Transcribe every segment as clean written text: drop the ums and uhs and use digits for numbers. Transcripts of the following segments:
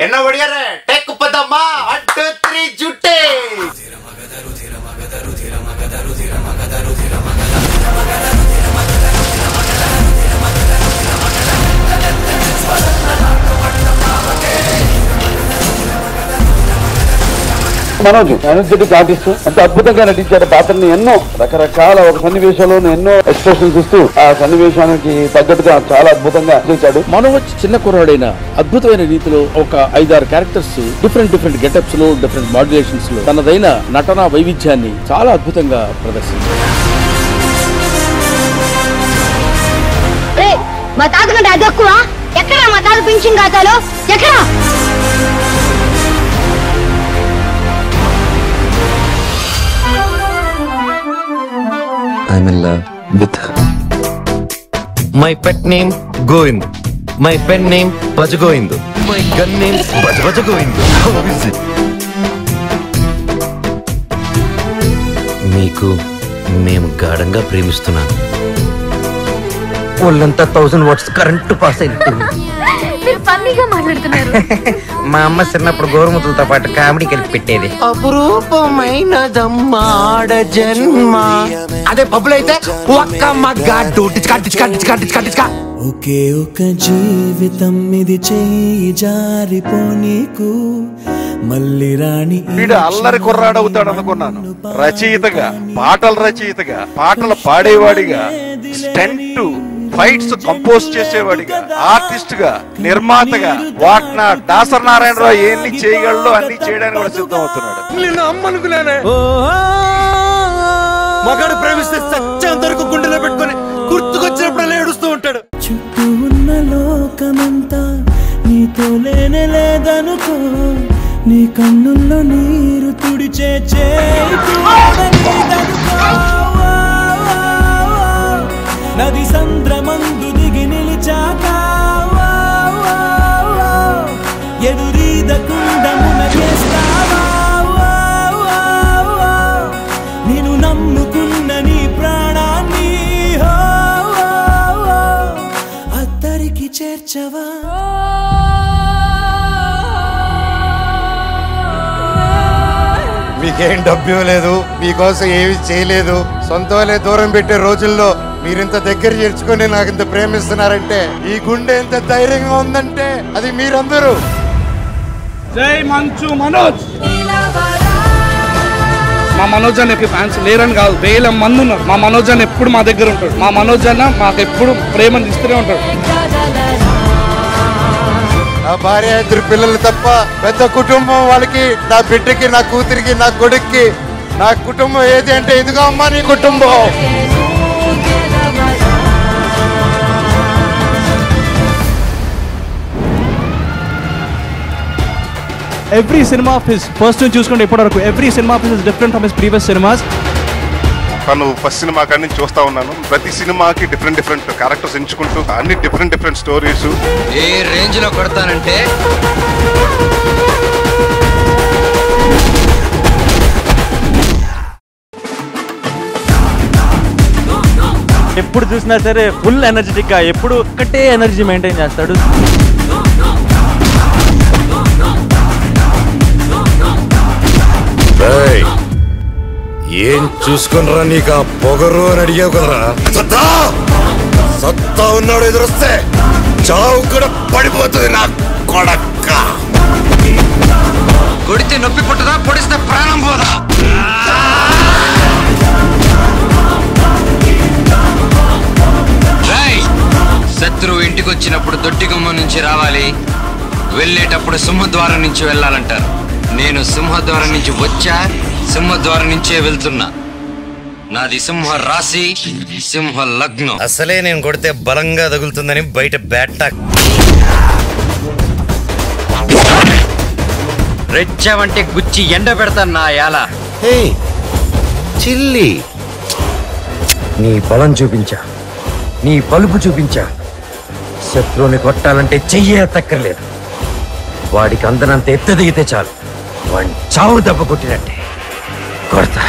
என்ன ஒடியாரு take பதம்மா 1 2 3 ஜுட்டே Manoj energetic artist అంత అద్భుతంగా నటించారు పాత్రని. ఎన్నో రకరకాల ఒక సన్నివేశంలో ఎన్నో ఎక్స్ప్రెషన్స్ ఇస్తూ ఆ సన్నివేశానికి తగ్గట్టుగా చాలా అద్భుతంగా నటించాడు. మనోజ్ చిన్న కుర్రాడైన అద్భుతమైన రీతిలో ఒక 5-6 క్యారెక్టర్స్ డిఫరెంట్ గెటప్స్ లో డిఫరెంట్ మాడ్యులేషన్స్ లో తనదైన నటనా వైవిధ్యాన్ని చాలా అద్భుతంగా ప్రదర్శించారు. మా తాత కంటే అది ఎక్కువ ఎక్కడ మా తాత పెన్షన్ ఖాతాలో ఎక్కడ I'm in love with her. My pet name Govind. My pen name Bajagovind. My gun name Bajagovind. How is it? మీకు మేము గాఢంగా ప్రేమిస్తున్నాను. ఒళ్ళంతా 1000 వాట్స్ కరెంటు పాస్ అయినట్టుంది. మా అమ్మ చిన్నప్పుడు గోరుముతులతో పాటు కామెడీ కలిపి పెట్టేది. అపురూపమైనదమ్మాడ జన్మ. అదే పబ్బులు అయితే ఒక్క మగ్గాడు ఒకే ఒక జీవితం ఇది చేయి జారిపోనీకు మళ్ళీ రాణి. వీడు అల్లరి కుర్రాడవుతాడు అనుకున్నాను. రచయితగా, పాటల రచయితగా, పాటలు పాడేవాడిగా, స్టంట్ ఫైట్స్ కంపోజ్ చేసేవాడిగా, ఆర్టిస్ట్ గా, నిర్మాతగా, వాట్నా దాసరి నారాయణరావు ఎన్ని చేయగలడో అన్ని చేయడానికి కూడా సిద్ధం అవుతున్నాడు. నిన్ను అమ్మనుకున్నానే. మగాడు ప్రేమిస్తే సత్యం వరకు గుండెలో పెట్టుకొని గుర్తుకొచ్చినప్పుడు ఏడుస్తూ ఉంటాడు. చుట్టూ ఉన్న లోకమంతా నీతో లేనే లేదనుకో, నీ కన్నుల్లో నీరు తుడిచే నది సంద్రమందు దిగి నిలిచాక ఎదురీదకుండమున చేస్తావా, నేను నమ్ముకున్న నీ ప్రాణాన్ని అద్దరికి చేర్చవా. మీకేం డబ్బు లేదు, మీకోసం ఏమి చేయలేదు, సొంత వాళ్ళే దూరం పెట్టే రోజుల్లో మీరింత దగ్గర చేర్చుకొని నాకు ఇంత ప్రేమిస్తున్నారంటే, ఈ గుండె ఎంత ధైర్యంగా ఉందంటే అది మీరందరూ. జై మంచు మనోజ్. మా మనోజ్ అన్న ఫ్యాన్స్ లేరని కాదు, 1000 మంది ఉన్నారు. మా మనోజ్ అన్న ఎప్పుడు మా దగ్గర ఉంటాడు. మా మనోజ్ అన్న మాకు ఎప్పుడు ప్రేమను ఇస్తూనే ఉంటాడు. నా భార్య 2 పిల్లలు తప్ప పెద్ద కుటుంబం వాళ్ళకి, నా బిడ్డకి, నా కూతురికి, నా కొడుక్కి. నా కుటుంబం ఏది అంటే ఇదిగో అమ్మా నీ కుటుంబం. Every cinema of his first నుంచి చూసుకుంటే ఇప్పటివరకు every cinema of his is different from his previous cinemas. తను ఫస్ట్ సినిమా కానీ నుంచి చూస్తా ఉన్నాను. ప్రతి సినిమాకి డిఫరెంట్ క్యారెక్టర్స్ ఎంచుకుంటూ అన్ని డిఫరెంట్ స్టోరీస్. ఏ రేంజ్ లో కొడతానంటే ఎప్పుడు చూసినా సరే ఫుల్ ఎనర్జెటిక్ గా, ఎప్పుడు ఒక్కటే ఎనర్జీ మెయింటైన్ చేస్తాడు. ఏం చూసుకునరా నీకు ఆ పొగరు అని అడిగావు కదరా. సత్తా ఉన్నాడు, ఎదురొస్తే చావు కూడా పడిపోతుంది నా కొడక్క. కొడితే నొప్పి పుట్టదా, పొడిస్తే ప్రాణం పోదా. శత్రువు ఇంటికి వచ్చినప్పుడు దొడ్డిగుమ్మ నుంచి రావాలి, వెళ్ళేటప్పుడు సింహద్వారం నుంచి వెళ్ళాలంటారు. నేను సింహద్వారం నుంచి వచ్చా, సింహద్వారం నుంచే వెళ్తున్నా. నాది సింహ రాశి, సింహ లగ్నం. అసలే నేను కొడితే బలంగా తగులుతుందని బయట బ్యాటాక్. రెచ్చావంటే గుచ్చి ఎండ పెడతాను నా యాల. చిల్లి, నీ బలం చూపించా, నీ పలుపు చూపించా. శత్రువుని కొట్టాలంటే చెయ్యే తక్కర్లేదు. వాడికి అందనంత ఎత్తు దిగితే చాలు, వాడిని చావు దెబ్బ కొట్టినట్టే కొడతా,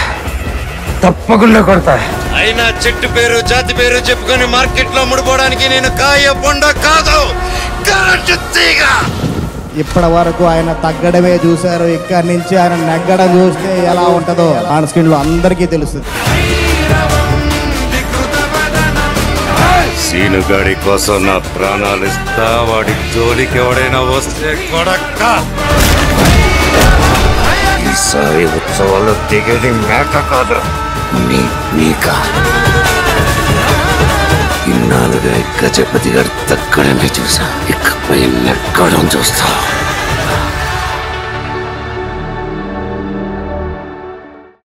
తప్పకుండా కొడతా. అయినా చెట్టు పేరు జాతి పేరు చెప్పుకొని మార్కెట్ లో ముడిపోవడానికి నేను కాయ బొండ కాదు, కరెంటు తీగ. ఇప్పటి వరకు ఆయన తగ్గడమే చూశారు. ఇక్కడి నుంచి ఆయన నెగ్గడం చూస్తే ఎలా ఉంటుందో ఆన్ స్క్రీన్ లో అందరికీ తెలుస్తుంది. సీనుగాడి కోసం నా ప్రాణాలు ఇస్తా, వాడి జోలికి ఎవడైనా వస్తే కొడక్క. ఈసారి ఉత్సవాల్లో దిగేది మేక కాదు, మీక. ఇన్నాళ్ళుగా గజపతి గారు తగ్గడమే చూసా, ఇకపై నెగ్గడం చూస్తా.